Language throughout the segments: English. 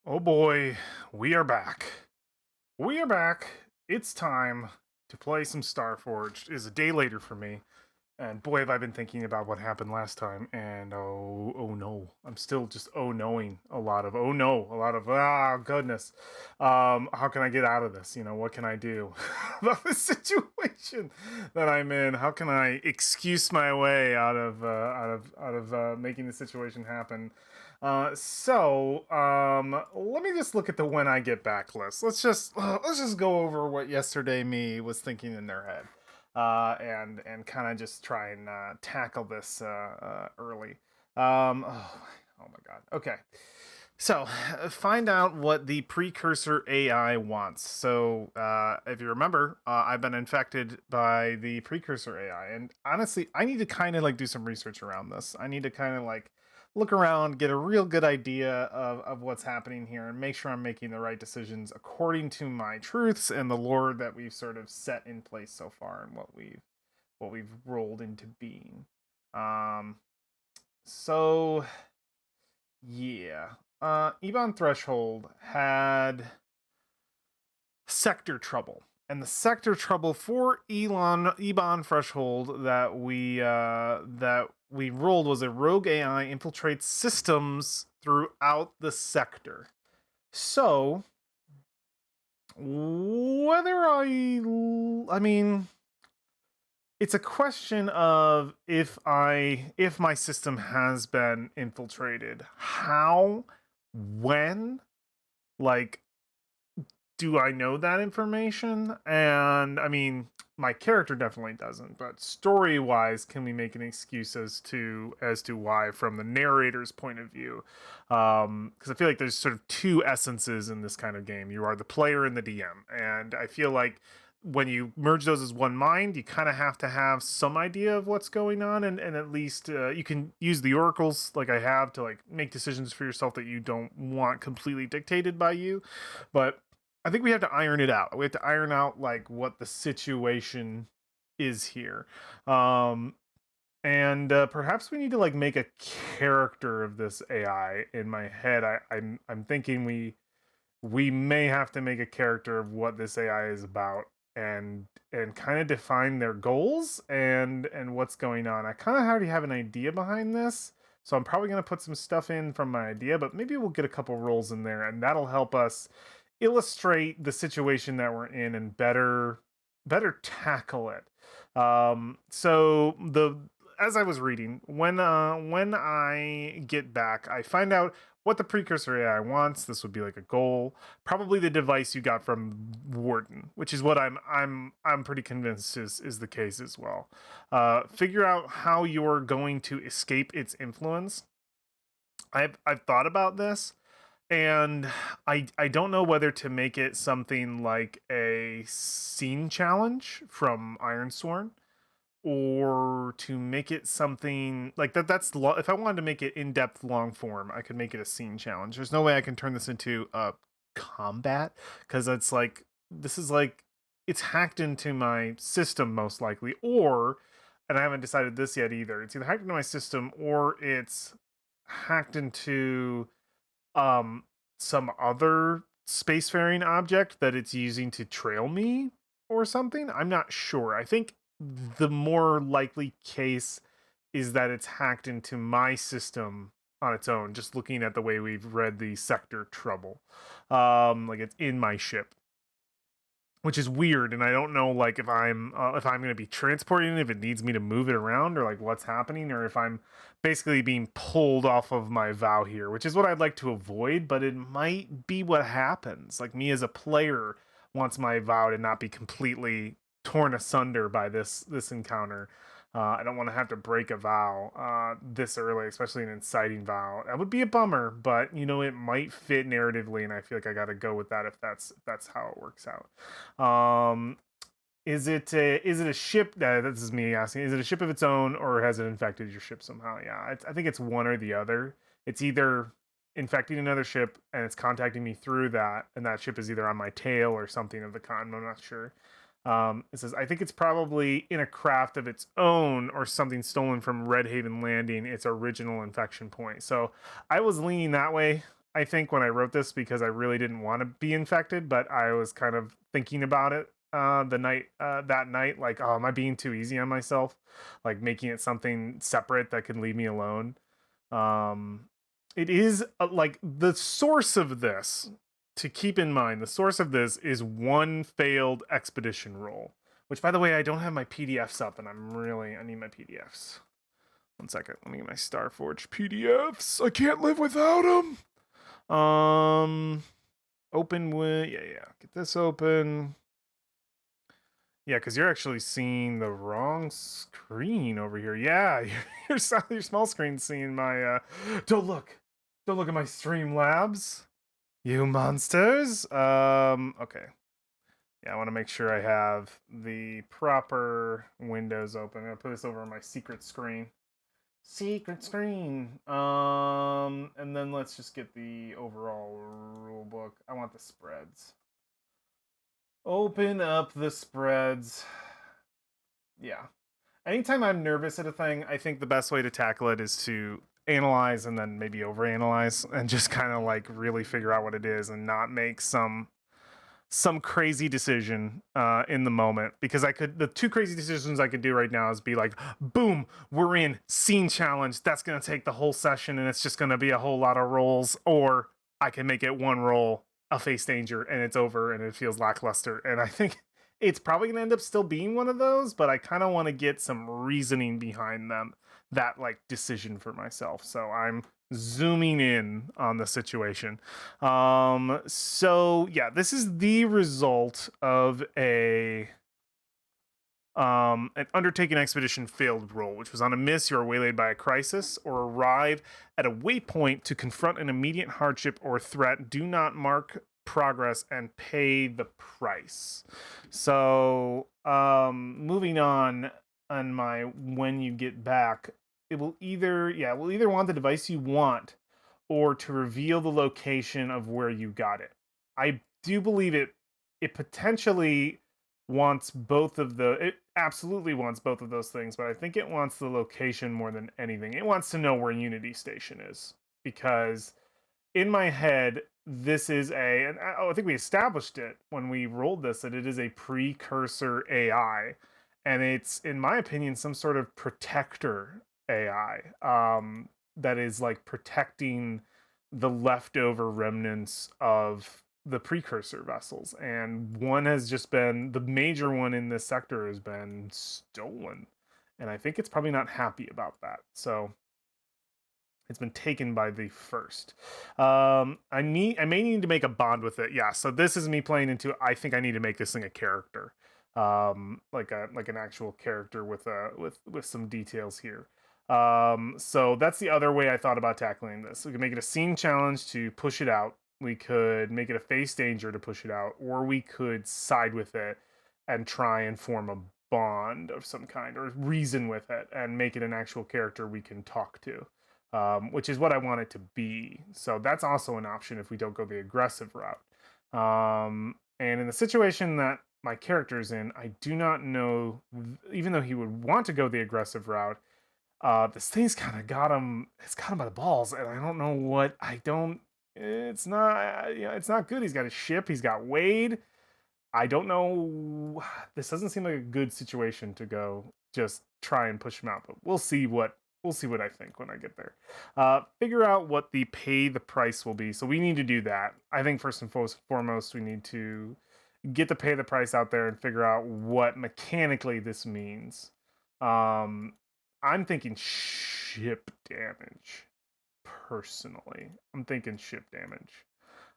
Oh boy, we are back. We are back. It's time to play some Starforged. It's a day later for me, and boy, have I been thinking about what happened last time. And oh no, I'm still just knowing a lot of a lot of goodness. How can I get out of this? What can I do about the situation that I'm in? How can I excuse my way out of making the situation happen? Let me just look at the when I get back list. Let's just go over what yesterday me was thinking in their head, and kind of just try and tackle this early. Oh my god. Okay. So, find out what the precursor AI wants. So, if you remember, I've been infected by the precursor AI, and honestly, I need to kind of like do some research around this. I need to kind of like look around, get a real good idea of what's happening here, and make sure I'm making the right decisions according to my truths and the lore that we've sort of set in place so far, and what we've rolled into being. Um, so yeah. Ebon Threshold had sector trouble. And the sector trouble for Ebon Threshold that we rolled was a rogue AI infiltrates systems throughout the sector. So whether I mean it's a question of if my system has been infiltrated, how, when, like, do I know that information? And I mean, my character definitely doesn't, but story wise, can we make an excuse as to why from the narrator's point of view? Because I feel like there's sort of two essences in this kind of game. You are the player and the DM, and I feel like when you merge those as one mind, you kind of have to have some idea of what's going on, and at least you can use the oracles like I have to like make decisions for yourself that you don't want completely dictated by you. But I think we have to iron it out. We have to iron out like what the situation is here. Um and perhaps we need to like make a character of this AI in my head. I'm thinking we may have to make a character of what this AI is about, and kind of define their goals and what's going on. I kind of already have an idea behind this, so I'm probably going to put some stuff in from my idea, but maybe we'll get a couple roles in there, and that'll help us illustrate the situation that we're in and better tackle it. So the As I was reading, when I get back, I find out what the precursor AI wants. This would be like a goal, probably the device you got from Warden, which is what I'm pretty convinced is the case as well. Figure out how you're going to escape its influence. I've thought about this, and I don't know whether to make it something like a scene challenge from Ironsworn, or to make it something like that. If I wanted to make it in depth, long form, I could make it a scene challenge. There's no way I can turn this into a combat, because it's like this is like it's hacked into my system most likely, or and I haven't decided this yet either. It's either hacked into my system or it's hacked into um some other spacefaring object that it's using to trail me or something. I'm not sure. I think the more likely case is that it's hacked into my system on its own, just looking at the way we've read the sector trouble. Like it's in my ship, which is weird, and I don't know like if I'm going to be transporting it, if it needs me to move it around, or like what's happening, or if I'm basically being pulled off of my vow here, which is what I'd like to avoid, but it might be what happens. Like me as a player wants my vow to not be completely torn asunder by this encounter. I don't want to have to break a vow this early, especially an inciting vow. That would be a bummer, but it might fit narratively, and I feel like I got to go with that if that's how it works out. Um, is it a ship? This is me asking. Is it a ship of its own, or has it infected your ship somehow? Yeah, I think it's one or the other. It's either infecting another ship and it's contacting me through that, and that ship is either on my tail or something of the kind. I'm not sure. It says, I think it's probably in a craft of its own or something stolen from Red Haven Landing, its original infection point. So I was leaning that way. I think, when I wrote this, because I really didn't want to be infected, but I was kind of thinking about it that night, like, oh, am I being too easy on myself, like making it something separate that can leave me alone. um it is like the source of this, to keep in mind, the source of this is one failed expedition roll, which, by the way, I don't have my PDFs up, and I need my PDFs. One second, let me get my Starforged PDFs. I can't live without them. Open with, yeah, get this open. Yeah, because you're actually seeing the wrong screen over here. Yeah, your small screen seeing my. Don't look, don't look at my Streamlabs, you monsters. Okay. Yeah, I want to make sure I have the proper windows open. I'm gonna put this over on my secret screen. Secret screen. And then let's just get the overall rule book. I want the spreads. Open up the spreads. Yeah. Anytime I'm nervous at a thing, I think the best way to tackle it is to analyze and then maybe overanalyze and just kind of like really figure out what it is and not make some crazy decision in the moment, because the two crazy decisions I could do right now is be like, boom, we're in scene challenge, that's gonna take the whole session and it's just gonna be a whole lot of rolls, or I can make it one roll, a face danger, and it's over and it feels lackluster. And I think it's probably gonna end up still being one of those, but I kind of want to get some reasoning behind them, that like decision for myself. So I'm zooming in on the situation. So yeah, this is the result of an undertaken expedition failed roll, which was on a miss. You are waylaid by a crisis or arrive at a waypoint to confront an immediate hardship or threat. Do not mark progress and pay the price. So moving on my when you get back, it will either want the device you want, or to reveal the location of where you got it. I do believe it potentially wants both of the it absolutely wants both of those things, but I think it wants the location more than anything. It wants to know where Unity Station is, because in my head this is and I think we established it when we rolled this, that it is a precursor AI, and it's, in my opinion, some sort of protector AI, that is like protecting the leftover remnants of the precursor vessels. And one has just been, the major one in this sector has been stolen, and I think it's probably not happy about that. So it's been taken by the first. I may need to make a bond with it. Yeah, so this is me playing into, I think I need to make this thing a character. Like an actual character with some details here. So that's the other way I thought about tackling this. We could make it a scene challenge to push it out. We could make it a face danger to push it out, or we could side with it and try and form a bond of some kind, or reason with it and make it an actual character we can talk to. Which is what I want it to be. So that's also an option if we don't go the aggressive route. And in the situation that my character's in, I do not know, even though he would want to go the aggressive route, this thing's kind of got him, it's got him by the balls, and I don't know what, it's not, it's not good. He's got a ship, he's got Wade. I don't know, this doesn't seem like a good situation to go just try and push him out, but we'll see what I think when I get there. Figure out what the pay the price will be. So we need to do that. I think first and foremost, we need to get the pay the price out there and figure out what mechanically this means. I'm thinking ship damage. Personally, I'm thinking ship damage.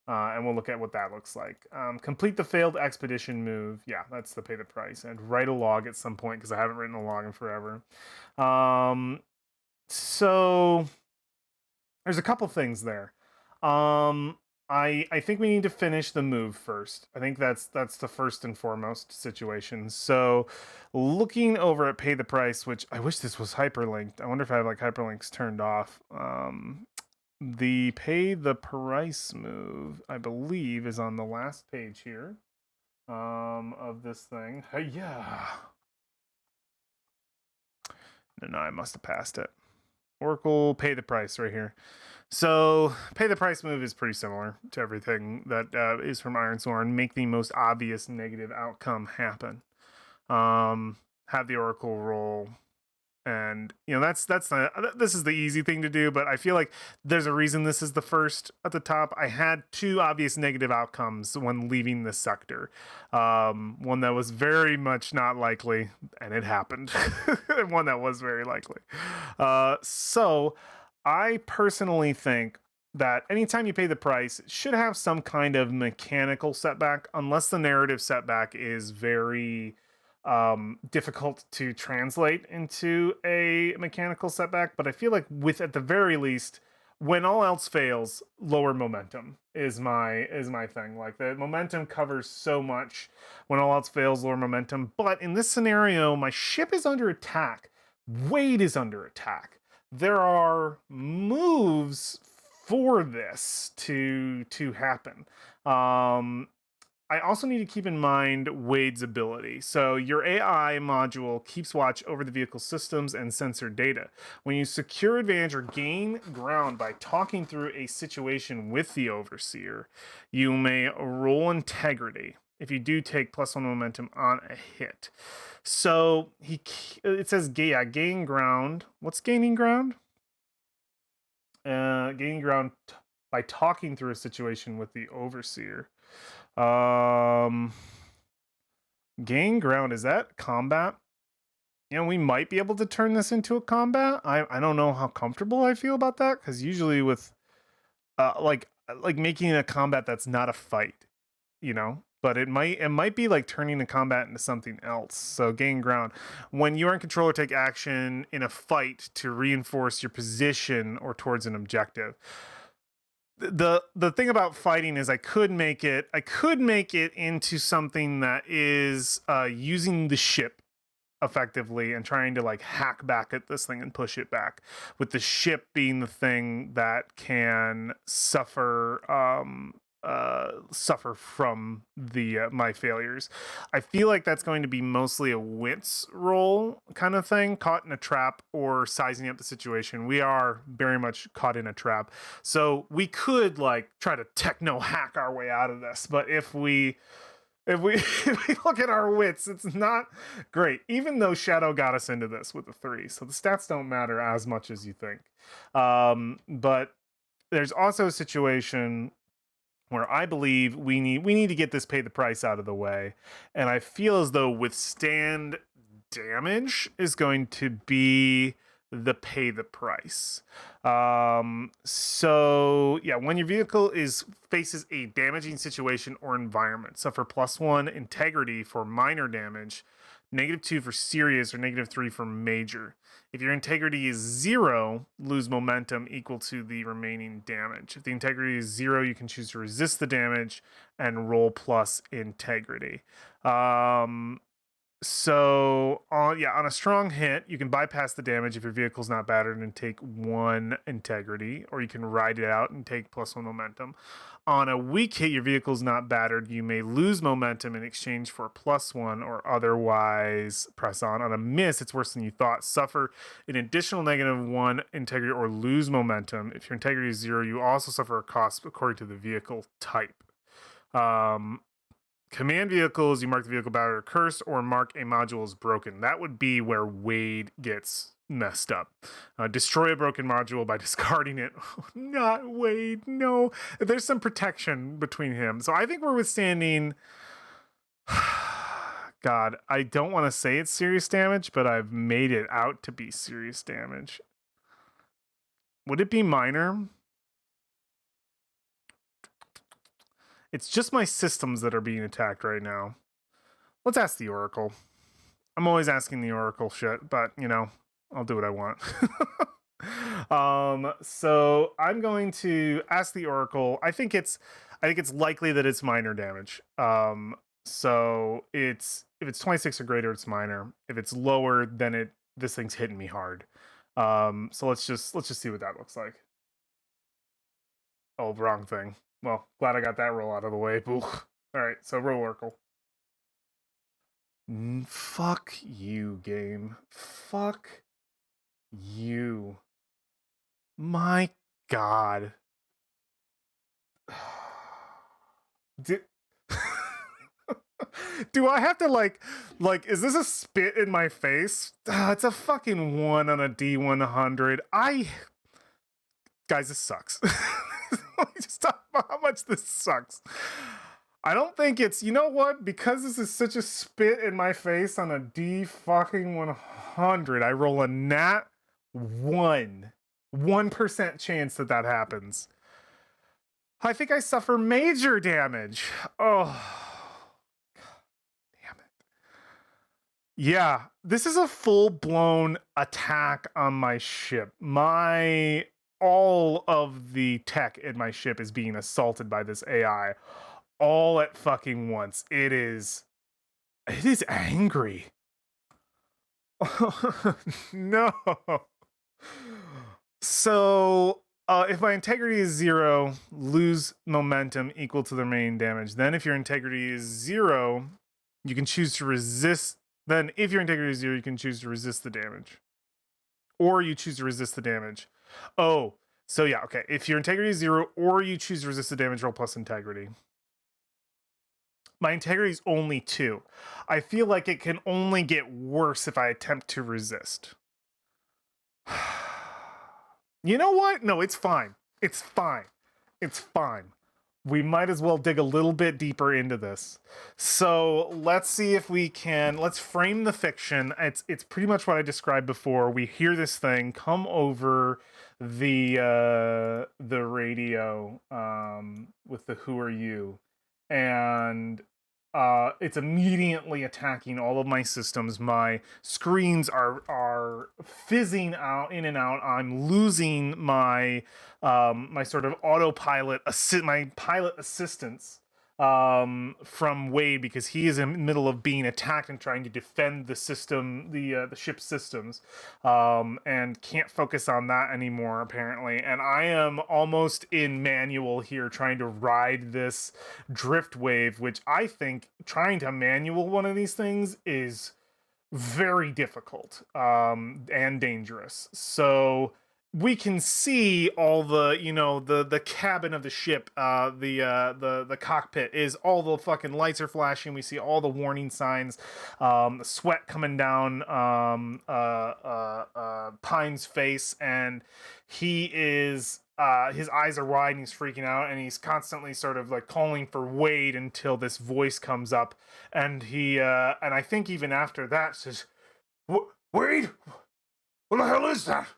And we'll look at what that looks like. Complete the failed expedition move. Yeah, that's the pay the price. And write a log at some point, because I haven't written a log in forever. So there's a couple things there. I think we need to finish the move first. I think that's the first and foremost situation. So looking over at pay the price, which I wish this was hyperlinked. I wonder if I have like hyperlinks turned off. The pay the price move, I believe, is on the last page here of this thing. Hey, yeah. No, I must have passed it. Oracle, pay the price right here. So, pay the price move is pretty similar to everything that is from Ironsworn. Make the most obvious negative outcome happen. Have the Oracle roll, and this is the easy thing to do. But I feel like there's a reason this is the first at the top. I had two obvious negative outcomes when leaving the sector. One that was very much not likely, and it happened, and one that was very likely. So I personally think that anytime you pay the price, it should have some kind of mechanical setback, unless the narrative setback is very difficult to translate into a mechanical setback. But I feel like with at the very least, when all else fails, lower momentum is my thing. Like the momentum covers so much. When all else fails, lower momentum. But in this scenario, my ship is under attack. Wade is under attack. There are moves for this to happen. I also need to keep in mind Wade's ability. So your AI module keeps watch over the vehicle systems and sensor data. When you secure advantage or gain ground by talking through a situation with the overseer, you may roll integrity. If you do, take +1 momentum on a hit. So it says gain ground. What's gaining ground? Gaining ground by talking through a situation with the overseer. Gain ground, is that combat? We might be able to turn this into a combat. I don't know how comfortable I feel about that, because usually with like making a combat that's not a fight, but it might be like turning the combat into something else. So gain ground. When you are in control or take action in a fight to reinforce your position or towards an objective. The thing about fighting is I could make it into something that is using the ship effectively and trying to like hack back at this thing and push it back, with the ship being the thing that can suffer from the my failures. I feel like that's going to be mostly a wits roll kind of thing, caught in a trap or sizing up the situation. We are very much caught in a trap, so we could like try to techno hack our way out of this. But if we if we look at our wits, it's not great, even though Shadow got us into this with a 3. So the stats don't matter as much as you think. But there's also a situation where I believe we need to get this pay the price out of the way. And I feel as though withstand damage is going to be the pay the price. So yeah, when your vehicle faces a damaging situation or environment, suffer +1 integrity for minor damage, -2 for serious, or -3 for major. If your integrity is 0, lose momentum equal to the remaining damage. If the integrity is 0, you can choose to resist the damage and roll plus integrity. So on a strong hit, you can bypass the damage if your vehicle's not battered and take 1 integrity, or you can ride it out and take +1 momentum. On a weak hit, your vehicle's not battered, you may lose momentum in exchange for +1 or otherwise press on. On a miss, it's worse than you thought. Suffer an additional -1 integrity or lose momentum. If your integrity is 0, you also suffer a cost according to the vehicle type. Command vehicles, you mark the vehicle battered or cursed, or mark a module as broken. That would be where Wade gets messed up. Destroy a broken module by discarding it. Not Wade, no. There's some protection between him. So I think we're withstanding... God, I don't want to say it's serious damage, but I've made it out to be serious damage. Would it be minor? It's just my systems that are being attacked right now. Let's ask the Oracle. I'm always asking the Oracle shit, but I'll do what I want. So I'm going to ask the Oracle. I think it's likely that it's minor damage. So if it's 26 or greater, it's minor. If it's lower, then this thing's hitting me hard. So let's just see what that looks like. Oh, wrong thing. Well, glad I got that roll out of the way. All right, so roll Oracle. Fuck you, game. Fuck you. My God. Do, do I have to is this a spit in my face? It's a fucking 1 on a D100. Guys, this sucks. Let me just talk about how much this sucks. I don't think it's, you know what? Because this is such a spit in my face on a D fucking 100, I roll a nat 1% chance that that happens. I think I suffer major damage. Oh, damn it. Yeah, this is a full-blown attack on my ship. All of the tech in my ship is being assaulted by this AI all at fucking once. It is angry. No. So, if my integrity is 0, lose momentum equal to the remaining damage. Then if your integrity is 0, you can choose to resist. Then if your integrity is 0, you can choose to resist the damage. Or you choose to resist the damage. Oh, so yeah, okay. If your integrity is 0 or you choose to resist the damage, roll plus integrity. My integrity is only 2. I feel like it can only get worse if I attempt to resist. You know what? No, it's fine. It's fine. It's fine. We might as well dig a little bit deeper into this. So let's see if we can, let's frame the fiction. It's pretty much what I described before. We hear this thing come over the radio with the "Who are you?" and it's immediately attacking all of my systems. My screens are fizzing out in and out. I'm losing my my sort of autopilot my pilot assistance from Wade, because he is in the middle of being attacked and trying to defend the system, the ship's systems, and can't focus on that anymore apparently. And I am almost in manual here, trying to ride this drift wave, which I think trying to manual one of these things is very difficult and dangerous. So we can see all the, you know, the cabin of the ship, the cockpit is, all the fucking lights are flashing. We see all the warning signs, the sweat coming down Pine's face, and he is his eyes are wide and he's freaking out, and he's constantly sort of like calling for Wade until this voice comes up, and he and I think even after that says, Wade, what the hell is that?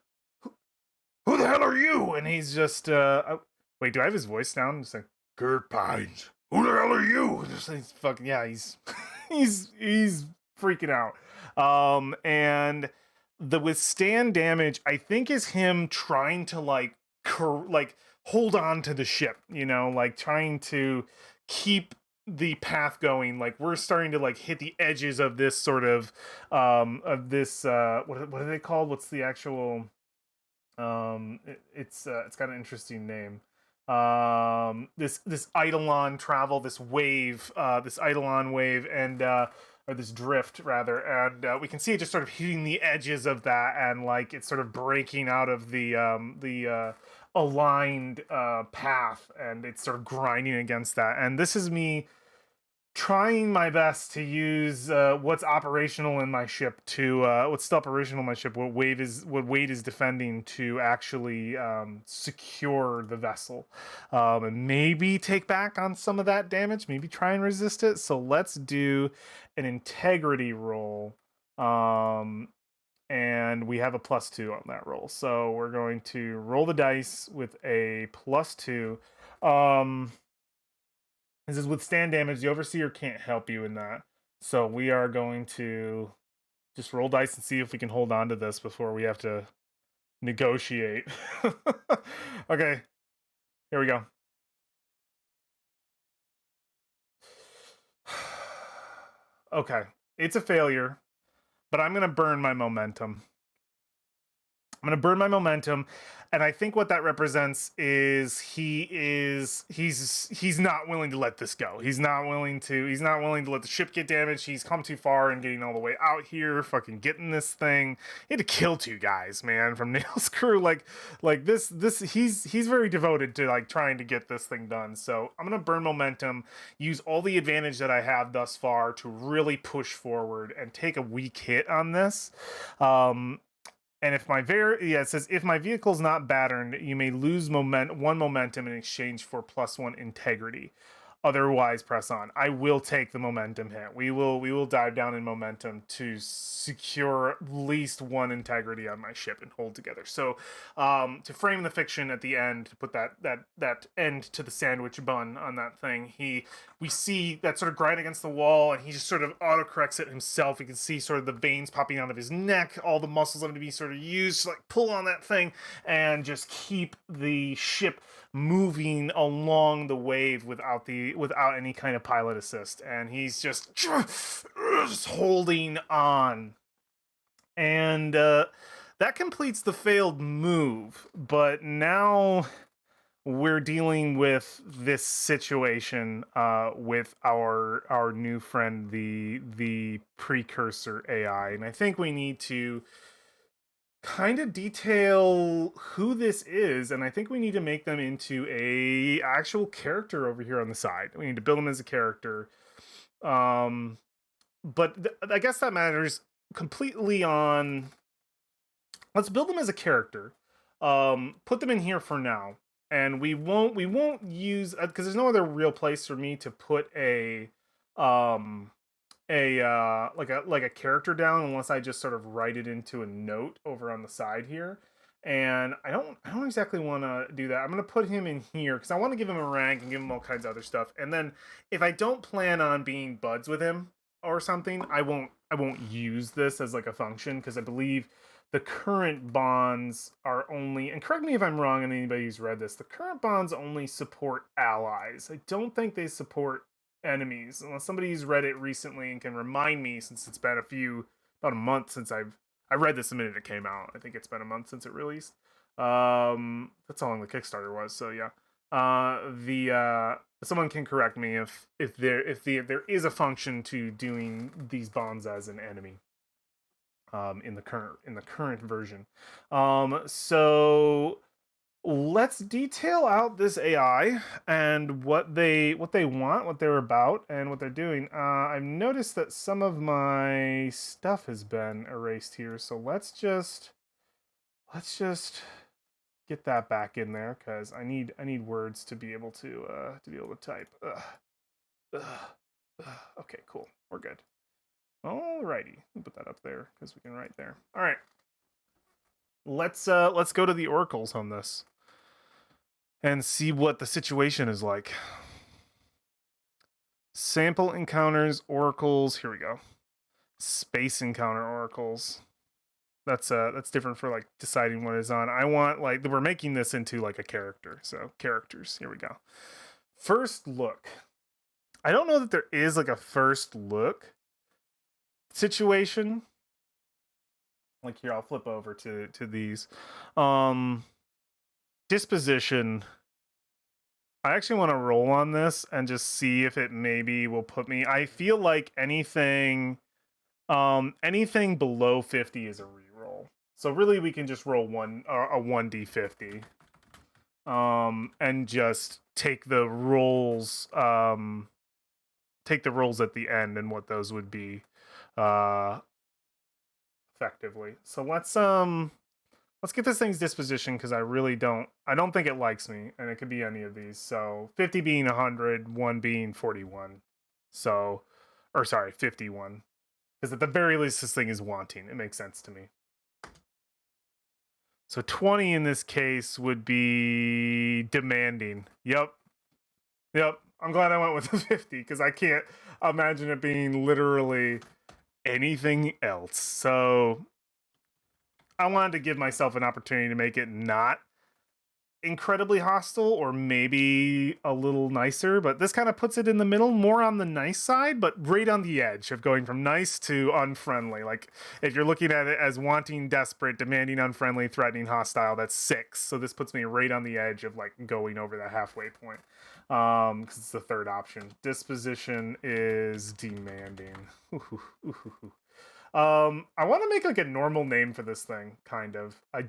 Who the hell are you? And he's just wait, do I have his voice down? Just like, Kurt Pines, who the hell are you? Just like, fucking, yeah, he's he's freaking out. And the withstand damage, I think, is him trying to like hold on to the ship, you know, like trying to keep the path going. Like we're starting to like hit the edges of this sort of this what are they called? What's the actual it's got an interesting name. This Eidolon travel, this wave, this Eidolon wave, and or this drift rather, and we can see it just sort of hitting the edges of that, and like it's sort of breaking out of the aligned path, and it's sort of grinding against that. And this is me trying my best to use what's operational in my ship to what's still operational in my ship, what Wade is defending, to actually secure the vessel, and maybe take back on some of that damage, maybe try and resist it. So let's do an integrity roll, and we have a +2 on that roll, so we're going to roll the dice with a +2. This is withstand damage. The overseer can't help you in that. So we are going to just roll dice and see if we can hold on to this before we have to negotiate. Okay, here we go. Okay, it's a failure, but I'm going to burn my momentum. I'm going to burn my momentum, and I think what that represents is he is he's not willing to let this go. He's not willing to let the ship get damaged. He's come too far and getting all the way out here, fucking getting this thing. He had to kill 2 guys, man, from Nail's crew. Like this he's very devoted to like trying to get this thing done. So I'm gonna burn momentum, use all the advantage that I have thus far to really push forward and take a weak hit on this. And if my it says if my vehicle's not battered, you may lose one momentum in exchange for +1 integrity. Otherwise, press on. I will take the momentum hit. We will dive down in momentum to secure at least 1 integrity on my ship and hold together. So, to frame the fiction at the end, to put that end to the sandwich bun on that thing, we see that sort of grind against the wall, and he just sort of autocorrects it himself. You can see sort of the veins popping out of his neck, all the muscles having to be sort of used to like pull on that thing and just keep the ship moving along the wave without any kind of pilot assist. And he's just holding on. And that completes the failed move. But now we're dealing with this situation with our new friend, the precursor AI. And I think we need to kind of detail who this is, and I think we need to make them into a actual character over here on the side. We need to build them as a character. But I guess that matters completely on. Let's build them as a character. Put them in here for now, and we won't use because there's no other real place for me to put a like a character down unless I just sort of write it into a note over on the side here. And I don't exactly want to do that. I'm going to put him in here because I want to give him a rank and give him all kinds of other stuff. And then if I don't plan on being buds with him or something, I won't use this as like a function because I believe the current bonds are only, and correct me if I'm wrong and anybody who's read this, the current bonds only support allies. I don't think they support enemies unless somebody's read it recently and can remind me, since it's been about a month since I read this the minute it came out. I think it's been a month since it released. That's how long the Kickstarter was, so yeah. Someone can correct me if there is a function to doing these bonds as an enemy in the current version. So let's detail out this AI and what they want, what they're about, and what they're doing. I've noticed that some of my stuff has been erased here, so let's just get that back in there because I need words to be able to type. Okay, cool. We're good. Alrighty, we'll put that up there because we can write there. All right. Let's go to the oracles on this and see what the situation is like. Sample encounters, oracles. Here we go. Space encounter oracles. That's different for like deciding what is on. I want like we're making this into like a character. So characters. Here we go. First look. I don't know that there is like a first look situation. Like here, I'll flip over to these. Disposition. I actually want to roll on this and just see if it maybe will put me. I feel like anything below 50 is a reroll. So really we can just roll a 1d50. And just take the rolls at the end and what those would be effectively. So let's get this thing's disposition because I don't think it likes me, and it could be any of these. So 50 being 100, 1 being 41. So, or sorry, 51. Because at the very least, this thing is wanting. It makes sense to me. So 20 in this case would be demanding. Yep. I'm glad I went with the 50 because I can't imagine it being literally anything else. So I wanted to give myself an opportunity to make it not incredibly hostile or maybe a little nicer, but this kind of puts it in the middle, more on the nice side, but right on the edge of going from nice to unfriendly. Like if you're looking at it as wanting, desperate, demanding, unfriendly, threatening, hostile, that's 6. So this puts me right on the edge of like going over the halfway point. Because it's the third option. Disposition is demanding. I want to make like a normal name for this thing, kind of. I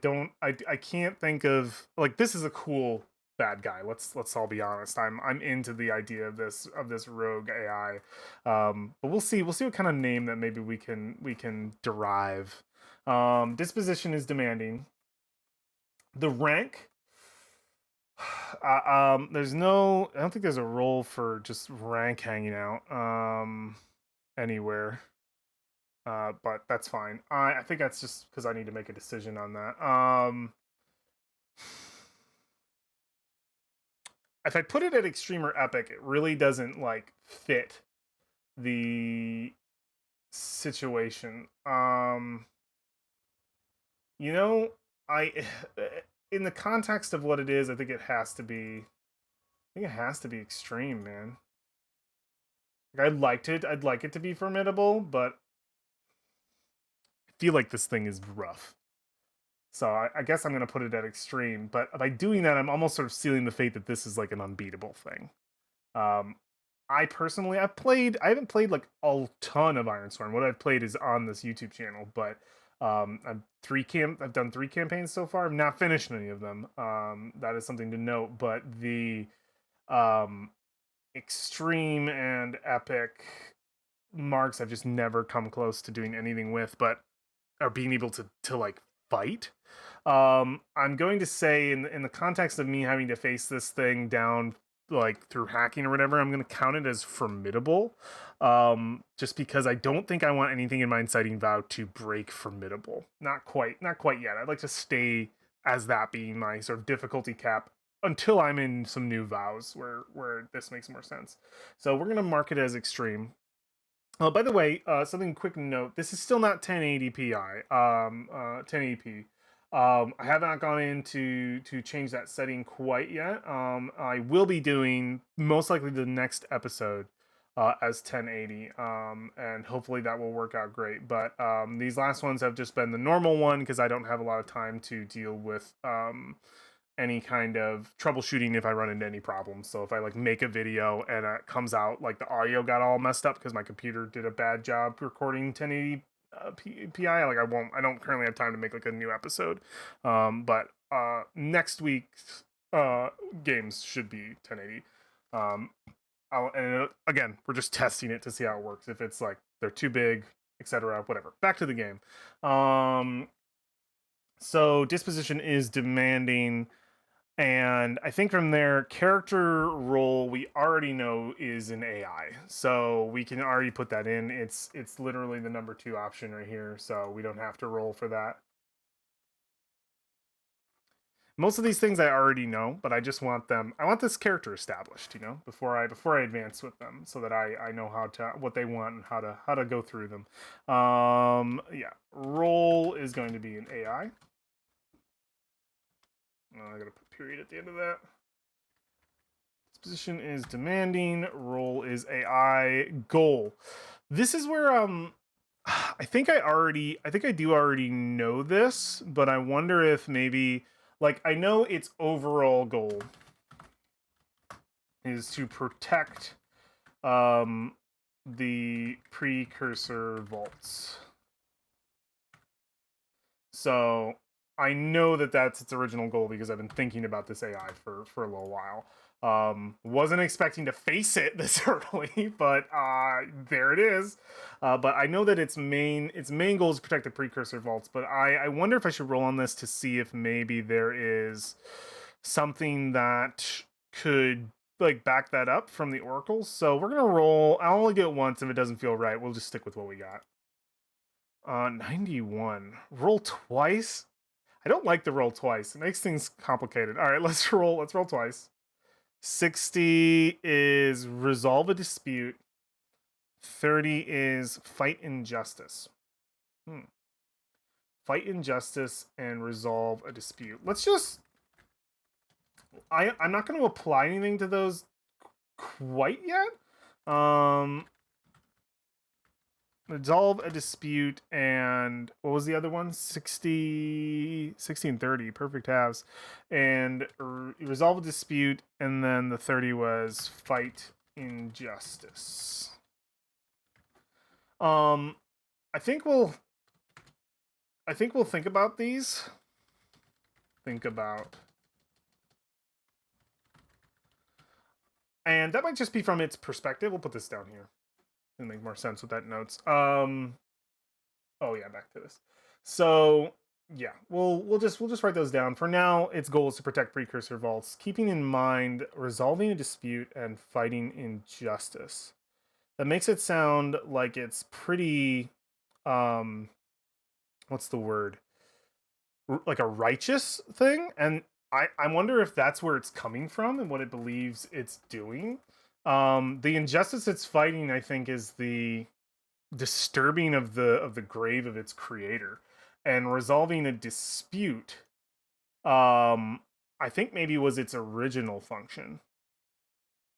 can't think of like this is a cool bad guy. Let's all be honest. I'm into the idea of this rogue AI. But we'll see what kind of name that maybe we can derive. Disposition is demanding. The rank. There's no. I don't think there's a role for just rank hanging out. Anywhere. But that's fine. I think that's just because I need to make a decision on that. If I put it at extreme or epic, it really doesn't like fit the situation. You know, I in the context of what it is, I think it has to be. I think it has to be extreme, man. Like, I'd like it to be formidable, but I feel like this thing is rough. So I guess I'm gonna put it at extreme, but by doing that, I'm almost sort of sealing the fate that this is like an unbeatable thing. Um, I personally, I haven't played like a ton of Ironsworn. What I've played is on this YouTube channel, but I've done 3 campaigns so far. I've not finished any of them. That is something to note. But the um, extreme and epic marks, I've just never come close to doing anything with, but are being able to like fight. I'm going to say in the context of me having to face this thing down like through hacking or whatever, I'm going to count it as formidable. Just because I don't think I want anything in my inciting vow to break formidable. Not quite yet. I'd like to stay as that being my sort of difficulty cap until I'm in some new vows where this makes more sense. So we're going to mark it as extreme. By the way, something quick note: this is still not 1080 Pi, 1080p. I have not gone in to change that setting quite yet. I will be doing most likely the next episode as 1080, and hopefully that will work out great. But these last ones have just been the normal one because I don't have a lot of time to deal with any kind of troubleshooting if I run into any problems. So if I like make a video and it comes out like the audio got all messed up because my computer did a bad job recording 1080 PI, like I don't currently have time to make like a new episode. But next week's games should be 1080. Again, we're just testing it to see how it works. If it's like they're too big, etc., whatever. Back to the game. So disposition is demanding. And I think from there, character role we already know is an AI, so we can already put that in. It's literally the number 2 option right here, so we don't have to roll for that. Most of these things I already know, but I just want them. I want this character established, you know, before I advance with them, so that I know what they want and how to go through them. Yeah, role is going to be an AI. I gotta put period at the end of that. Disposition is demanding. Role is AI. Goal. This is where I think I do already know this, but I wonder if maybe like I know its overall goal is to protect the precursor vaults. So I know that that's its original goal because I've been thinking about this AI for a little while. Wasn't expecting to face it this early, but there it is. But I know that its main goal is to protect the precursor vaults. But I wonder if I should roll on this to see if maybe there is something that could like back that up from the oracles. So we're gonna roll. I'll only do it once. If it doesn't feel right, we'll just stick with what we got. 91. Roll twice? I don't like the roll twice. It makes things complicated. All right, let's roll. Let's roll twice. 60 is resolve a dispute. 30 is fight injustice. Fight injustice and resolve a dispute. Let's just I'm not going to apply anything to those quite yet. Um, resolve a dispute, and what was the other one? 1630, perfect halves. And resolve a dispute, and then the 30 was fight injustice. Um, I think we'll think about these. Think about. And that might just be from its perspective. We'll put this down here. It'll make more sense with that notes. Oh yeah, back to this. So yeah, we'll just write those down. For now, its goal is to protect precursor vaults, keeping in mind resolving a dispute and fighting injustice. That makes it sound like it's pretty what's the word? Like a righteous thing, and I wonder if that's where it's coming from and what it believes it's doing. The injustice it's fighting, I think, is the disturbing of the grave of its creator, and resolving a dispute. I think maybe was its original function.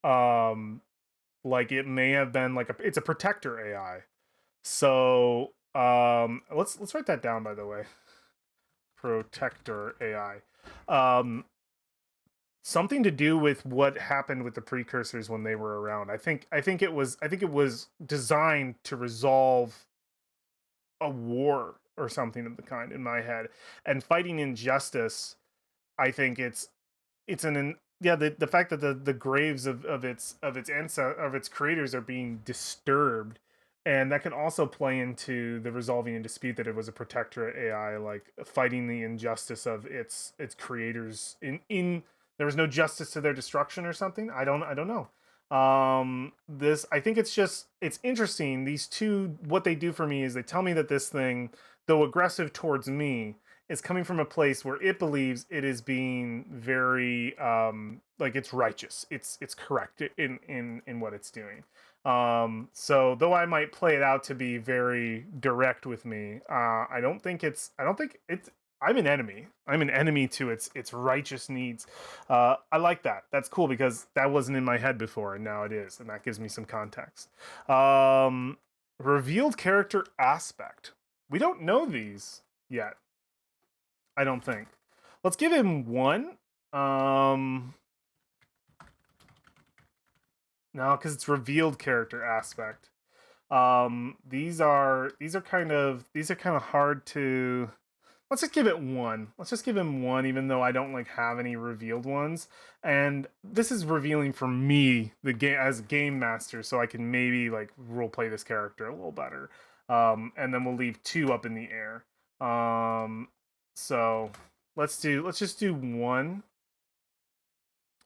Um, like it may have been like it's a protector AI. So let's write that down, by the way. Protector AI. Um, something to do with what happened with the precursors when they were around. I think it was designed to resolve a war or something of the kind in my head. And fighting injustice, I think it's an yeah, the fact that the graves of its creators are being disturbed, and that can also play into the resolving a dispute, that it was a protectorate AI, like fighting the injustice of its creators in there was no justice to their destruction or something. I don't know. This, I think it's interesting. These two, what they do for me is they tell me that this thing, though aggressive towards me, is coming from a place where it believes it is being very like it's righteous. It's correct in what it's doing. So though I might play it out to be very direct with me, I don't think it's I'm an enemy. I'm an enemy to its righteous needs. I like that. That's cool because that wasn't in my head before, and now it is, and that gives me some context. Revealed character aspect. We don't know these yet. I don't think. Let's give him one. No, because it's revealed character aspect. These are kind of hard to. Let's just give it one. Let's just give him one, even though I don't like have any revealed ones. And this is revealing for me, the game as game master, so I can maybe like role play this character a little better. And then we'll leave two up in the air. So let's just do one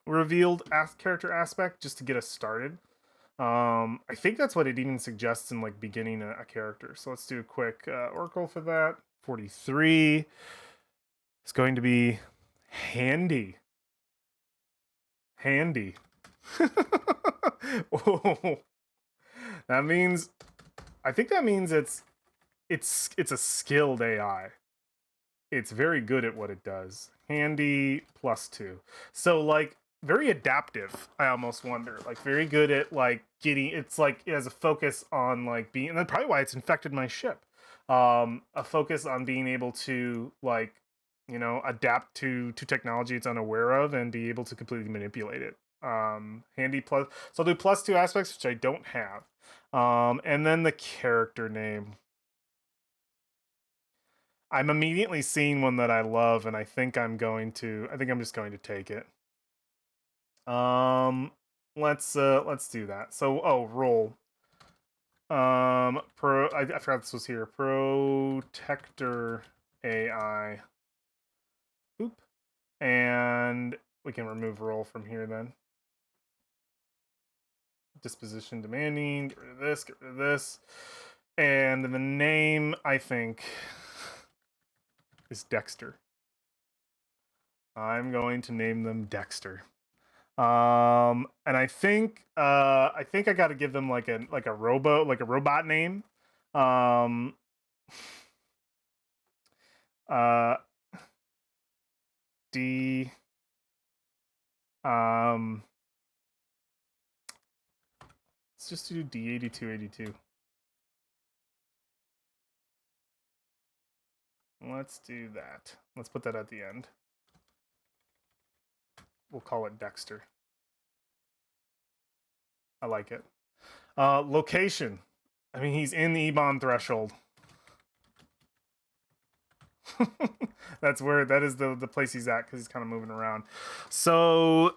revealed character aspect just to get us started. I think that's what it even suggests in like beginning a character. So let's do a quick oracle for that. 43 is going to be handy. Handy. Oh, that means I think that means it's a skilled AI. It's very good at what it does. Handy +2. So like very adaptive, I almost wonder. Like very good at like getting it's like it has a focus on like being, and that's probably why it's infected my ship. A focus on being able to like, adapt to technology it's unaware of and be able to completely manipulate it. Handy plus, so I'll do +2 aspects, which I don't have. And then the character name. I'm immediately seeing one that I love, and I think I'm just going to take it. Um, let's do that. So, roll. I forgot this was here. Protector AI. Oop. And we can remove roll from here then. Disposition demanding. Get rid of this. Get rid of this. And the name, I think, is Dexter. I'm going to name them Dexter. And I think I got to give them like a robot name. Um, uh, D Um, let's just do D8282. Let's do that. Let's put that at the end. We'll call it Dexter. I like it. Location. I mean, he's in the E-bomb threshold. That is the place he's at because he's kind of moving around. So,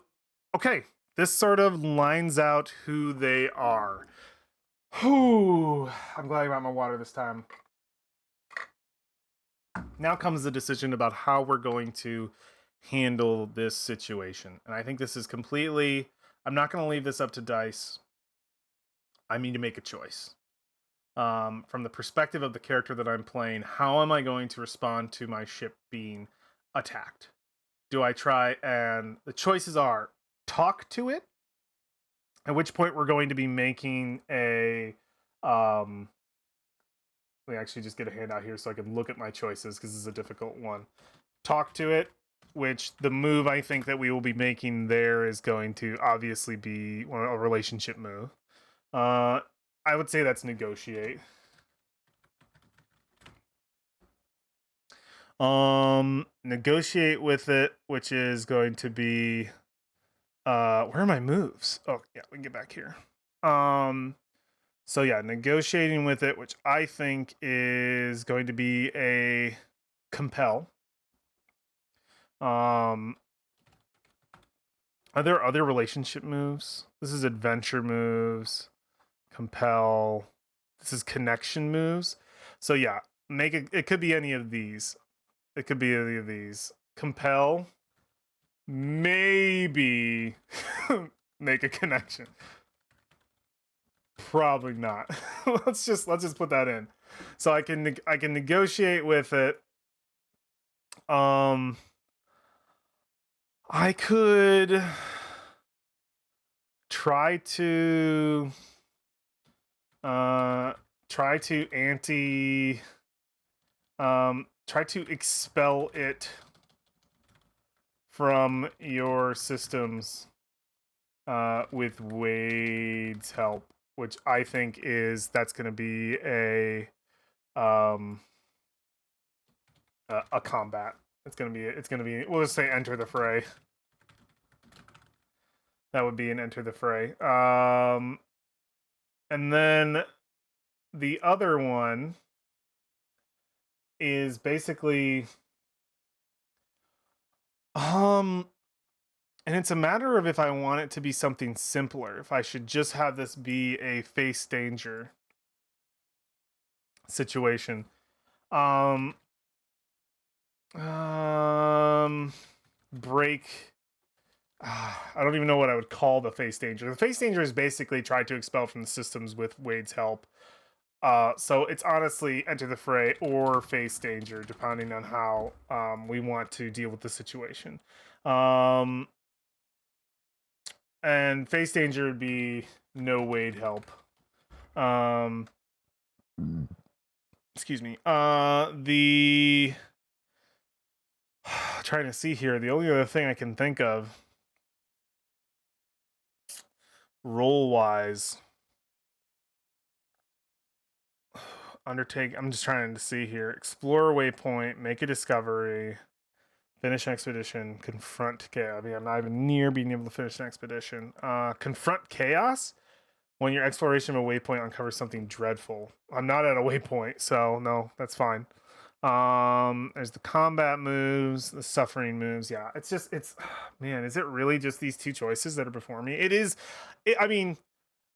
okay, this sort of lines out who they are. Whew, I'm glad I got my water this time. Now comes the decision about how we're going to handle this situation. And I think this is completely, I'm not going to leave this up to dice. I need to make a choice. From the perspective of the character that I'm playing, how am I going to respond to my ship being attacked? Do I try and the choices are talk to it, at which point we're going to be making a let me actually just get a handout here so I can look at my choices because this is a difficult one. Talk to it, which the move I think that we will be making there is going to obviously be a relationship move. I would say that's negotiate. Negotiate with it, which is going to be where are my moves? Oh yeah, we can get back here. So yeah, negotiating with it, which I think is going to be a compel. Are there other relationship moves? This is adventure moves. Compel. This is connection moves. So yeah, it could be any of these. It could be any of these. Compel. Maybe make a connection. Probably not. let's just put that in. So I can negotiate with it. I could try to try to expel it from your systems with Wade's help, which I think that's going to be a combat. It's going to be we'll just say enter the fray. That would be an enter the fray. And then the other one is basically and it's a matter of if I want it to be something simpler, if I should just have this be a face danger situation. Break. I don't even know what I would call the face danger. The face danger is basically try to expel from the systems with Wade's help. So it's honestly enter the fray or face danger, depending on how we want to deal with the situation. And face danger would be no Wade help. Excuse me. Trying to see here. The only other thing I can think of, role wise, undertake. I'm just trying to see here. Explore a waypoint, make a discovery, finish an expedition, confront chaos. I mean, I'm not even near being able to finish an expedition. Confront chaos. When your exploration of a waypoint uncovers something dreadful. I'm not at a waypoint, so no, that's fine. There's the combat moves, the suffering moves. Yeah, it's man, is it really just these two choices that are before me? It is. I mean,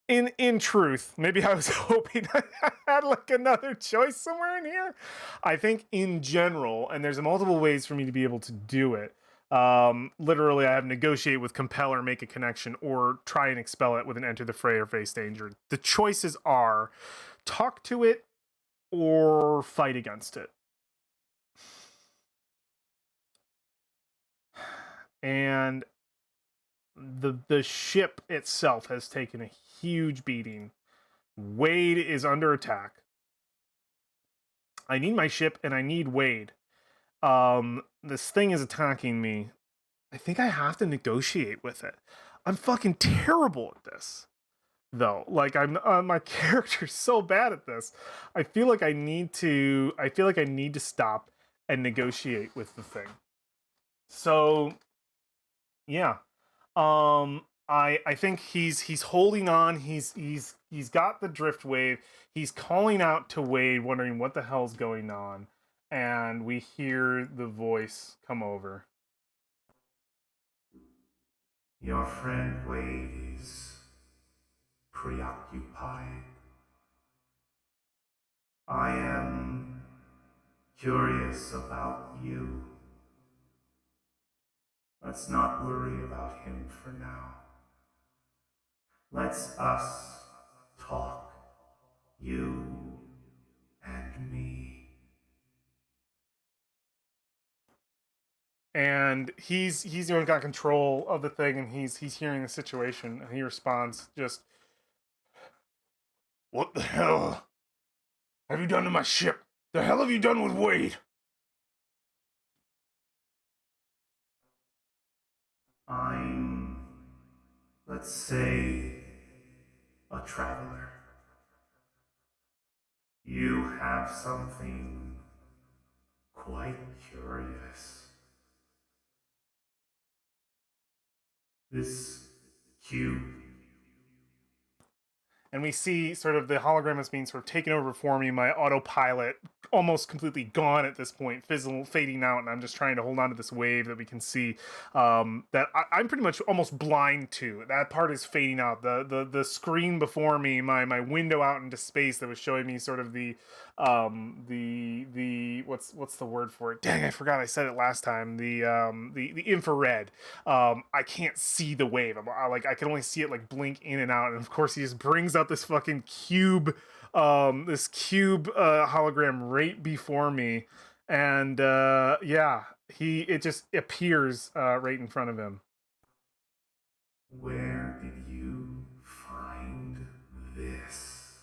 in truth, maybe I was hoping I had like another choice somewhere in here. I think in general, and there's multiple ways for me to be able to do it. Literally I have negotiate with compel or make a connection, or try and expel it with an enter the fray or face danger. The choices are talk to it or fight against it. And the ship itself has taken a huge beating. Wade is under attack. I need my ship and I need Wade. This thing is attacking me. I think I have to negotiate with it. I'm fucking terrible at this, though. Like my character's so bad at this. I feel like I need to. I feel like I need to stop and negotiate with the thing. So yeah, I think he's holding on. He's got the drift wave. He's calling out to Wade, wondering what the hell's going on, and we hear the voice come over. Your friend Wade is preoccupied. I am curious about you. Let's not worry about him for now. Let's us talk, you and me. And he's the one got control of the thing, and he's hearing the situation, and he responds just, "What the hell have you done to my ship? The hell have you done with Wade?" I'm, let's say, a traveler. You have something quite curious. This cube. And we see sort of the hologram is being sort of taken over for me. My autopilot almost completely gone at this point, fading out, and I'm just trying to hold on to this wave that we can see, that I'm pretty much almost blind to. That part is fading out. The screen before me, my window out into space that was showing me sort of the what's the word for it? Dang, I forgot I said it last time. The infrared. I can't see the wave. I can only see it like blink in and out. And of course, he just brings up this fucking cube, hologram right before me, and yeah, it just appears right in front of him. Where did you find this?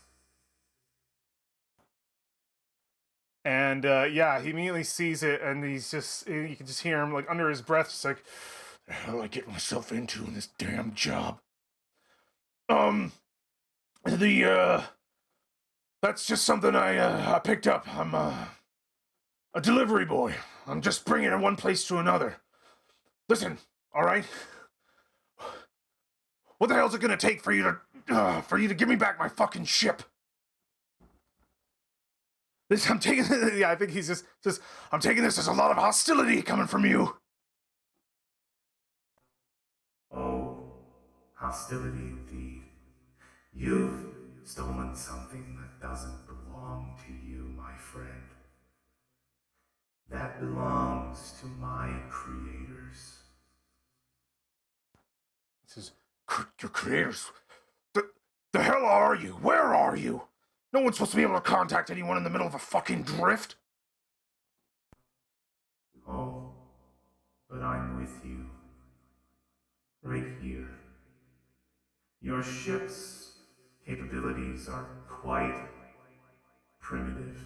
And yeah, he immediately sees it, and you can just hear him like under his breath, just like, "The hell I get myself into in this damn job." Um, the that's just something I picked up. I'm a delivery boy. I'm just bringing it one place to another. Listen, all right. What the hell's it gonna take for you to give me back my fucking ship? This I'm taking. Yeah, I think he's just. I'm taking this as a lot of hostility coming from you. Oh, hostility indeed. You've stolen something that doesn't belong to you, my friend. That belongs to my creators. This is your creators. The, the hell are you? Where are you? No one's supposed to be able to contact anyone in the middle of a fucking drift. Oh, but I'm with you. Right here. Your ship's capabilities are quite primitive,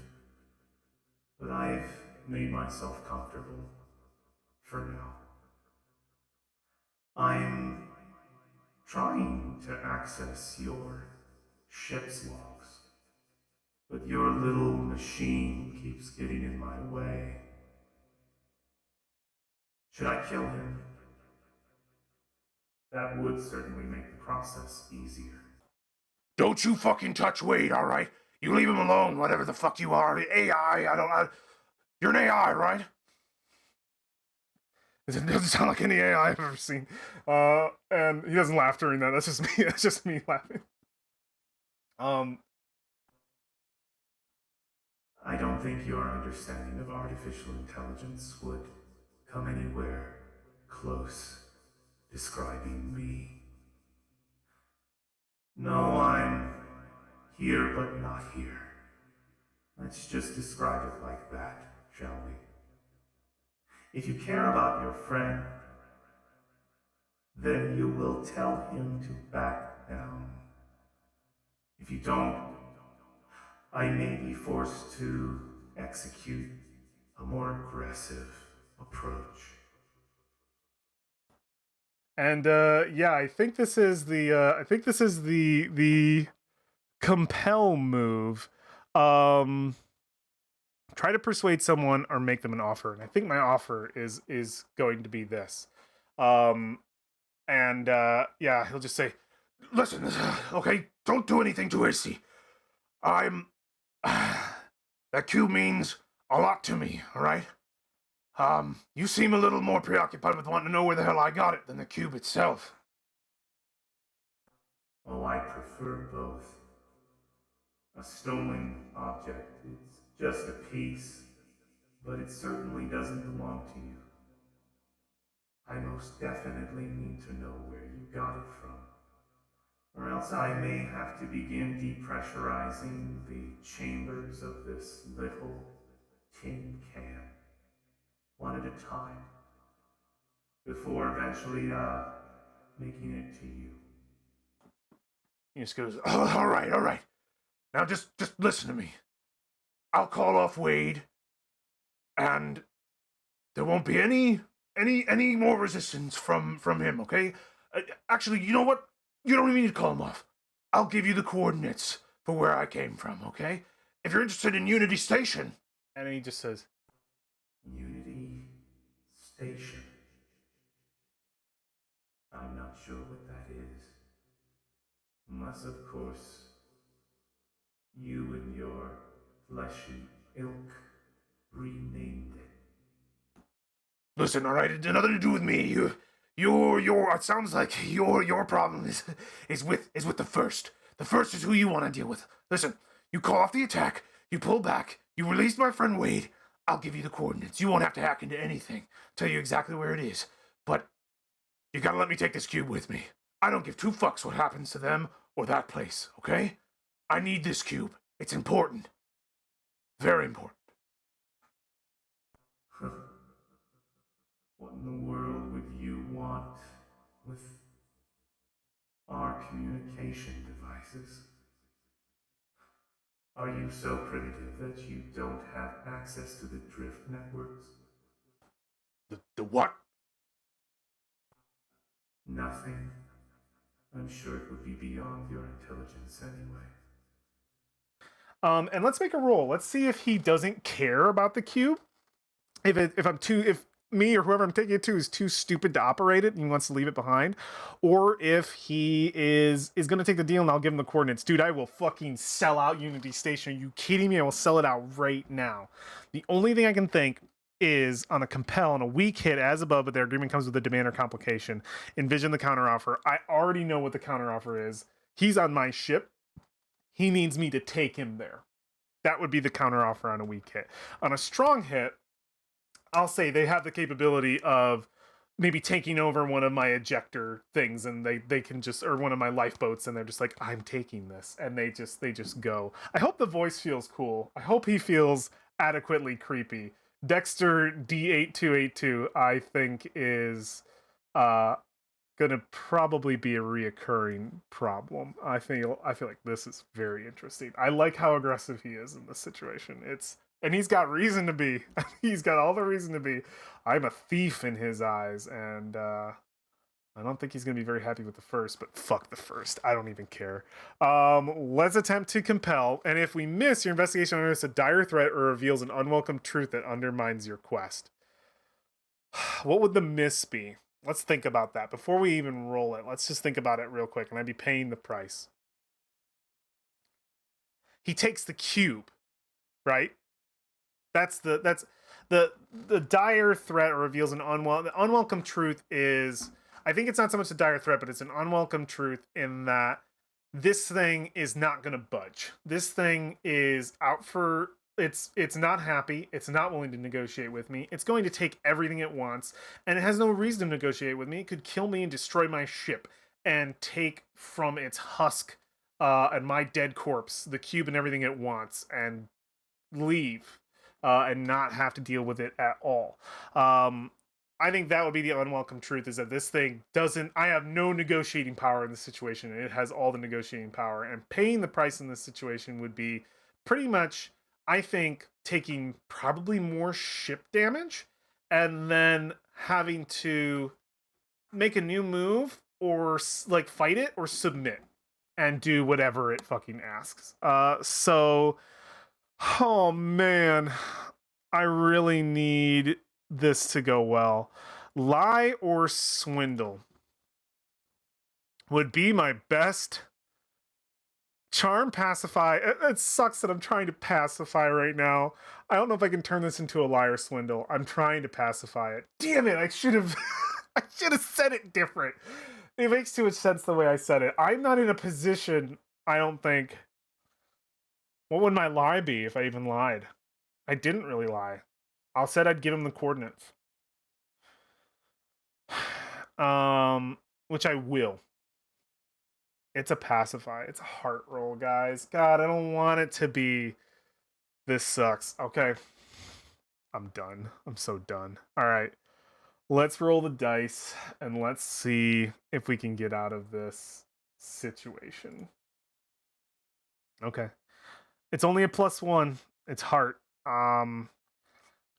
but I've made myself comfortable for now. I'm trying to access your ship's logs, but your little machine keeps getting in my way. Should I kill him? That would certainly make the process easier. Don't you fucking touch Wade, all right? You leave him alone, whatever the fuck you are. AI, I don't. You're an AI, right? It doesn't sound like any AI I've ever seen. And he doesn't laugh during that. That's just me. That's just me laughing. Um, I don't think your understanding of artificial intelligence would come anywhere close describing me. No, I'm here but not here. Let's just describe it like that, shall we? If you care about your friend, then you will tell him to back down. If you don't, I may be forced to execute a more aggressive approach. And yeah, I think this is the compel move. Um, Try to persuade someone or make them an offer, and I think my offer is going to be this. Um, and yeah, he'll just say, Listen, okay, don't do anything too hasty. I'm. That cube means a lot to me, alright? You seem a little more preoccupied with wanting to know where the hell I got it than the cube itself. Oh, I prefer both. A stolen object is just a piece, but it certainly doesn't belong to you. I most definitely need to know where you got it from, or else I may have to begin depressurizing the chambers of this little tin can, one at a time, before eventually, making it to you. He just goes, oh, all right. Now just listen to me. I'll call off Wade, and there won't be any more resistance from him. Okay? Actually, you know what? You don't even need to call him off. I'll give you the coordinates for where I came from. Okay? If you're interested in Unity Station, and then he just says, Unity Station. I'm not sure what that is, unless of course you and your fleshy ilk renamed it. Listen, all right, it had nothing to do with me. Your. It sounds like your problem is with the first. The first is who you want to deal with. Listen, you call off the attack. You pull back. You release my friend Wade. I'll give you the coordinates. You won't have to hack into anything. Tell you exactly where it is. But you gotta let me take this cube with me. I don't give two fucks what happens to them or that place. Okay? I need this cube. It's important. Very important. What in the world would you want with our communication devices? Are you so primitive that you don't have access to the drift networks? The what? Nothing. I'm sure it would be beyond your intelligence anyway. and let's make a roll. Let's see if he doesn't care about the cube. If me or whoever I'm taking it to is too stupid to operate it and he wants to leave it behind, or if he is going to take the deal and I'll give him the coordinates. Dude, I will fucking sell out Unity Station. Are you kidding me? I will sell it out right now. The only thing I can think is on a compel and a weak hit as above, but their agreement comes with a demand or complication. Envision the counteroffer. I already know what the counteroffer is. He's on my ship. He needs me to take him there. That would be the counteroffer on a weak hit. On a strong hit, I'll say they have the capability of maybe taking over one of my ejector things and they can just, or one of my lifeboats, and they're just like, I'm taking this, and they just go. I hope the voice feels cool. I hope he feels adequately creepy. Dexter D8282 I think is uh gonna probably be a reoccurring problem. I feel like this is very interesting. I like how aggressive he is in this situation. And he's got reason to be. He's got all the reason to be. I'm a thief in his eyes, and I don't think he's gonna be very happy with the first. But fuck the first. I don't even care. Let's attempt to compel, and if we miss, your investigation unearths a dire threat or reveals an unwelcome truth that undermines your quest. What would the miss be? Let's think about that before we even roll it. Let's just think about it real quick, and I'd be paying the price. He takes the cube, right? That's the dire threat reveals an unwelcome truth is, I think it's not so much a dire threat, but it's an unwelcome truth in that this thing is not going to budge. This thing is out for it's not happy. It's not willing to negotiate with me. It's going to take everything it wants, and it has no reason to negotiate with me. It could kill me and destroy my ship and take from its husk and my dead corpse the cube and everything it wants and leave and not have to deal with it at all. I think that would be the unwelcome truth, is that this thing doesn't, I have no negotiating power in this situation, and it has all the negotiating power. And paying the price in this situation would be pretty much, I think, taking probably more ship damage and then having to make a new move or like fight it or submit and do whatever it fucking asks. So oh man, I really need this to go well. Lie or swindle would be my best. Charm, pacify. It sucks that I'm trying to pacify right now. I don't know if I can turn this into a lie or swindle. I'm trying to pacify it. Damn it! I should have. I should have said it different. It makes too much sense the way I said it. I'm not in a position. I don't think. What would my lie be if I even lied? I didn't really lie. I said I'd give him the coordinates. Which I will. It's a pacify. It's a heart roll, guys. God, I don't want it to be. This sucks. Okay. I'm done. I'm so done. All right. Let's roll the dice and let's see if we can get out of this situation. Okay. It's only a +1. It's heart.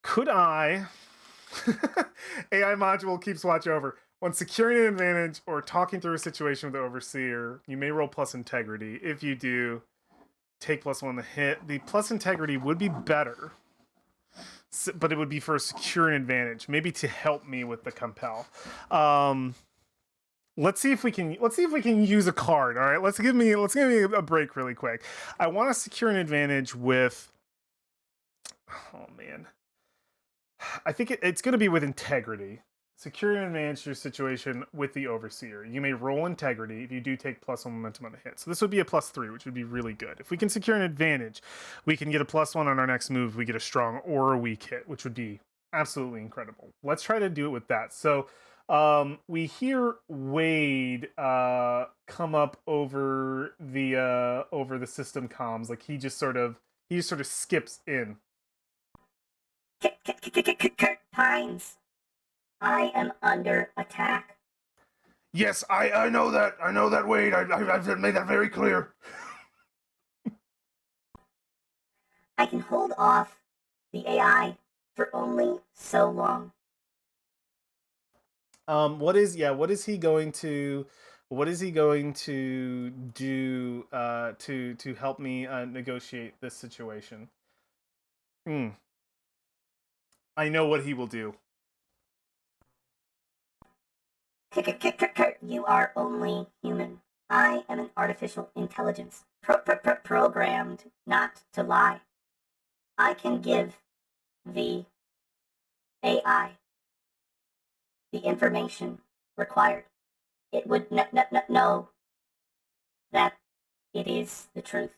Could I AI module keeps watch over. When securing an advantage or talking through a situation with the overseer, you may roll plus integrity. If you do, take +1 to hit. The plus integrity would be better, but it would be for a secure advantage, maybe to help me with the compel. Let's see if we can use a card. All right, let's give me a break really quick. I want to secure an advantage with. Oh man, I think it's going to be with integrity. Secure an advantage to your situation with the overseer. You may roll integrity if you do take +1 momentum on the hit. So this would be a +3, which would be really good. If we can secure an advantage, we can get a +1 on our next move. We get a strong or a weak hit, which would be absolutely incredible. Let's try to do it with that. So we hear Wade come up over the system comms. Like he just sort of skips in. Pines, I am under attack. Yes, I know that. I know that, Wade. I've made that very clear. I can hold off the AI for only so long. What is he going to do to help me negotiate this situation? I know what he will do. You are only human. I am an artificial intelligence, programmed not to lie. I can give the AI the information required. It would know that it is the truth.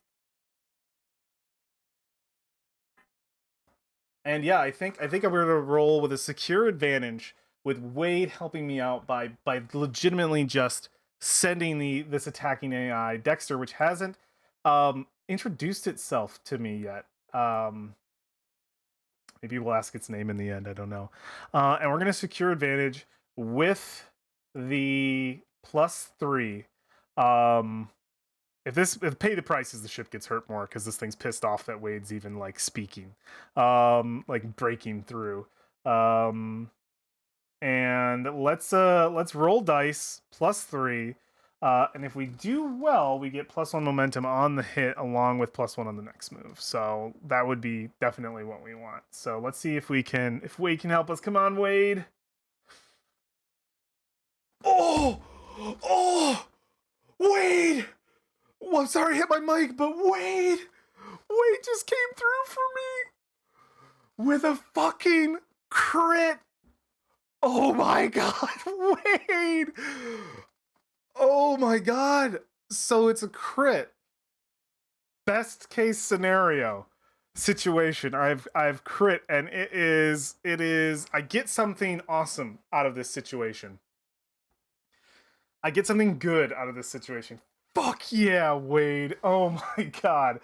And yeah, I think I'm going to roll with a secure advantage, with Wade helping me out by legitimately just sending this attacking AI Dexter, which hasn't introduced itself to me yet. Maybe we'll ask its name in the end. I don't know. And we're going to secure advantage with the +3. If pay the prices, the ship gets hurt more because this thing's pissed off that Wade's even like speaking, like breaking through. And let's roll dice +3. And if we do well, we get +1 momentum on the hit along with +1 on the next move. So that would be definitely what we want. So let's see if Wade can help us. Come on, Wade. Oh, Wade. Well, I'm sorry I hit my mic, but Wade just came through for me with a fucking crit. Oh my god, Wade. Oh my god. So it's a crit. Best case scenario situation. I've crit, and it is I get something awesome out of this situation. I get something good out of this situation. Fuck yeah, Wade. Oh my god.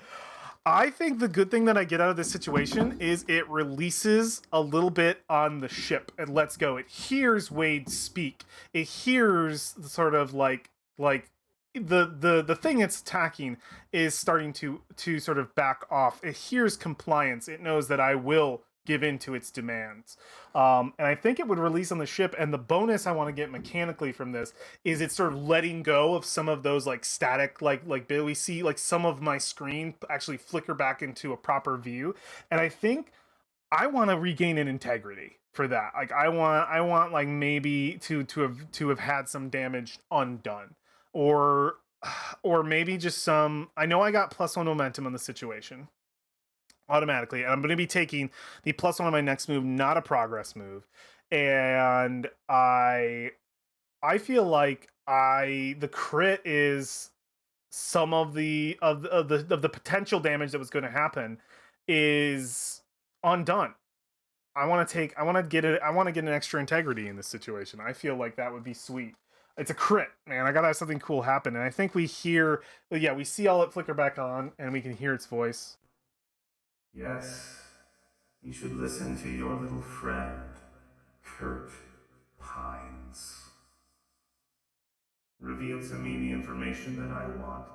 I think the good thing that I get out of this situation is it releases a little bit on the ship and lets go. It hears Wade speak. It hears the sort of like the thing it's attacking is starting to sort of back off. It hears compliance. It knows that I will give in to its demands. And I think it would release on the ship. And the bonus I want to get mechanically from this is it's sort of letting go of some of those like static, like we see like some of my screen actually flicker back into a proper view. And I think I want to regain an integrity for that. Like I want like maybe to have had some damage undone, or or maybe just some. I know I got +1 momentum on the situation automatically, and I'm going to be taking the +1 on my next move, not a progress move, and I feel like the crit is some of the potential damage that was going to happen is undone. I want to get it. I want to get an extra integrity in this situation. I feel like that would be sweet. It's a crit, man. I gotta have something cool happen, and I think we hear. Yeah, we see all it flicker back on, and we can hear its voice. Yes, you should listen to your little friend, Kurt Pines. Reveal to me the information that I want,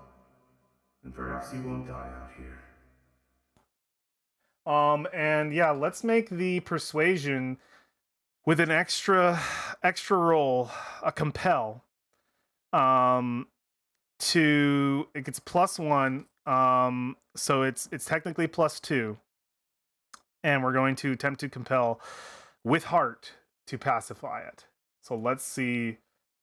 and perhaps you won't die out here. And yeah, let's make the persuasion with an extra roll, a compel. Um, to it gets +1. So it's technically +2, and we're going to attempt to compel with heart to pacify it. So let's see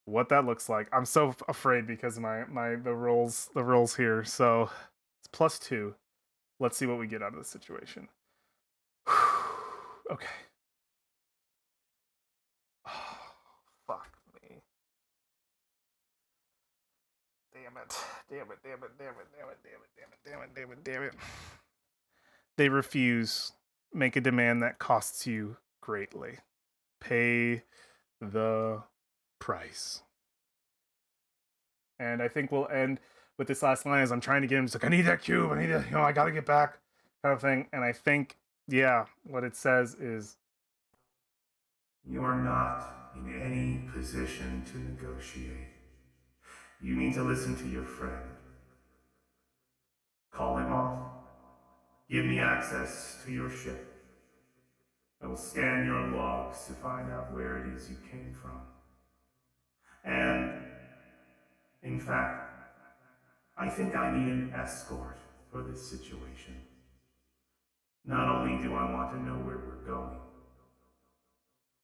what that looks like. I'm so afraid because of the rolls here. So it's +2. Let's see what we get out of this situation. Okay. Oh, fuck me. Damn it. Damn it. Damn it. Damn it. Damn it. Damn it. Damn it. Damn it. Damn it. Damn it. They refuse. Make a demand that costs you greatly. Pay the price. And I think we'll end with this last line as I'm trying to get him. He's like, I need that cube. I need it. I got to get back, kind of thing. And I think, yeah, what it says is, You are not in any position to negotiate. You need to listen to your friend. Call him off. Give me access to your ship. I will scan your logs to find out where it is you came from. And, in fact, I think I need an escort for this situation. Not only do I want to know where we're going,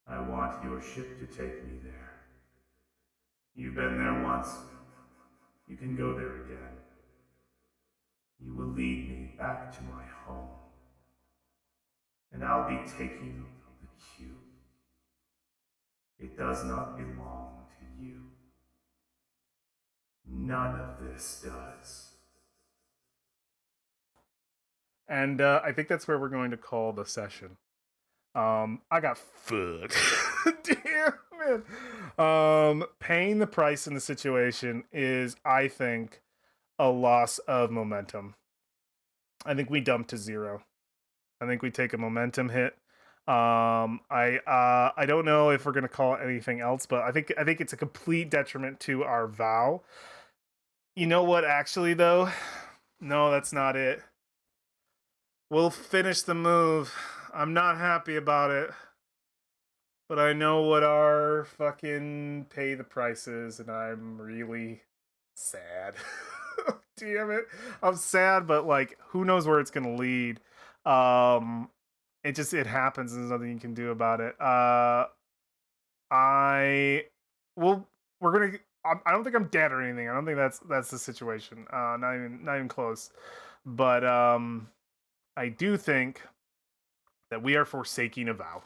I want your ship to take me there. You've been there once. You can go there again. You will lead me back to my home. And I'll be taking the cube. It does not belong to you. None of this does. and I think that's where we're going to call the session. I got fucked. Damn it. Paying the price in the situation is, I think, a loss of momentum. I think we dump to 0. I think we take a momentum hit. I don't know if we're gonna call it anything else, but I think it's a complete detriment to our vow. You know what? Actually, though, no, that's not it. We'll finish the move. I'm not happy about it, but I know what our fucking pay the price is, and I'm really sad. Damn it. I'm sad, but like, who knows where it's gonna lead. It happens, and there's nothing you can do about it. I well, we're gonna. I don't think I'm dead or anything. I don't think that's the situation. Not even close. But I do think that we are forsaking a vow.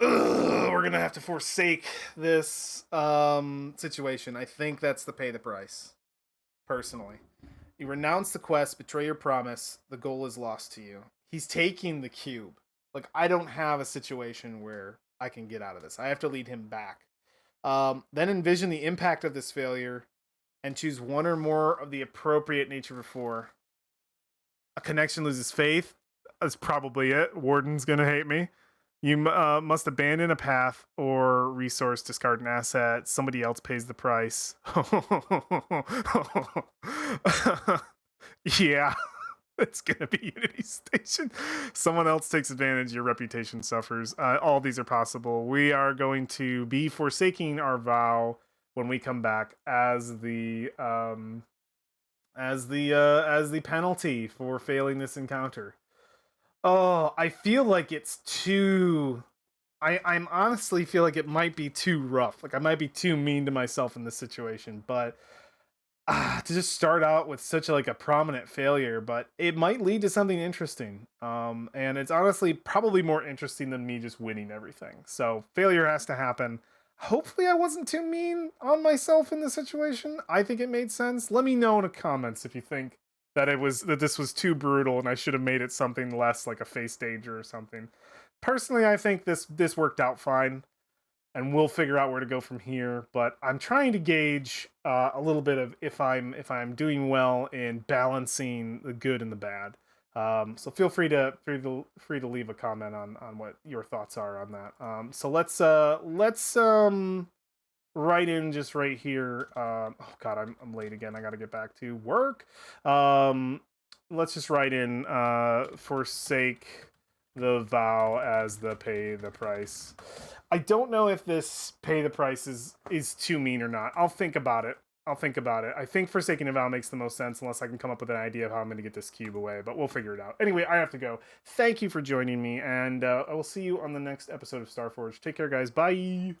Ugh, we're gonna have to forsake this situation. I think that's the pay the price. Personally, you renounce the quest, betray your promise. The goal is lost to you. He's taking the cube. Like, I don't have a situation where I can get out of this. I have to lead him back. Then envision the impact of this failure and choose one or more of the appropriate nature before. A connection loses faith. That's probably it. Warden's gonna hate me. You must abandon a path or resource, discard an asset. Somebody else pays the price. Yeah. It's gonna be Unity Station. Someone else takes advantage, your reputation suffers. All these are possible. We are going to be forsaking our vow when we come back as the as the penalty for failing this encounter. Oh, I feel like it's too. I'm honestly feel like it might be too rough. Like I might be too mean to myself in this situation, but to just start out with such a prominent failure, but it might lead to something interesting. And it's honestly probably more interesting than me just winning everything. So failure has to happen. Hopefully, I wasn't too mean on myself in this situation. I think it made sense. Let me know in the comments if you think that this was too brutal and I should have made it something less like a face danger or something. Personally, I think this worked out fine and we'll figure out where to go from here. But I'm trying to gauge a little bit of if I'm doing well in balancing the good and the bad. So feel free to leave a comment on what your thoughts are on that. So let's write in just right here. Oh God, I'm late again. I got to get back to work. Um, let's just write in forsake the vow as the pay the price. I don't know if this pay the price is too mean or not. I'll think about it. I think forsaking a vow makes the most sense unless I can come up with an idea of how I'm going to get this cube away, but we'll figure it out. Anyway, I have to go. Thank you for joining me, and I will see you on the next episode of Starforged. Take care, guys. Bye!